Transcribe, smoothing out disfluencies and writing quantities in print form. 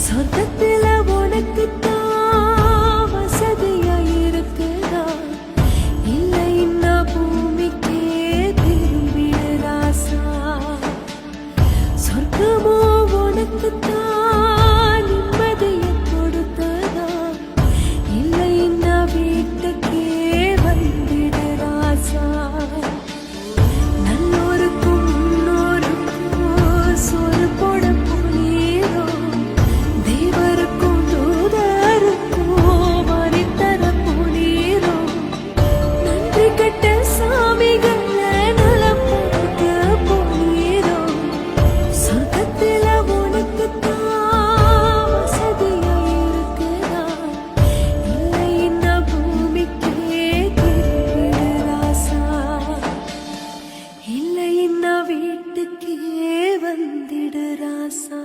சொர்க்கத்துல உனக்கு தான் வசதியா இருக்குதா, இல்லை இந்த பூமிக்கே திரும்பிடு ராசா. சொர்க்கமோ உனக்கு தான் நிம்மதியை கொடுத்ததா, இல்லை இந்த வீட்டுக்கே வந்திடு ராசா. நல்லோருக்கும் முன்னோருக்கும் சோறு போட போனீரோ, தேவருக்கும் தூதருக்கும் வரி தர போனீரோ. நன்றி கட்ட சாமிகளை நலம் பார்க்க போனீரோ. சொர்க்கத்தில உனக்கு தான் வசதியா இருக்குதா, இல்லை இந்த பூமிக்கே திரும்பிடு ராசா, இல்லை இந்த வீட்டுக்கே வந்திடு ராசா.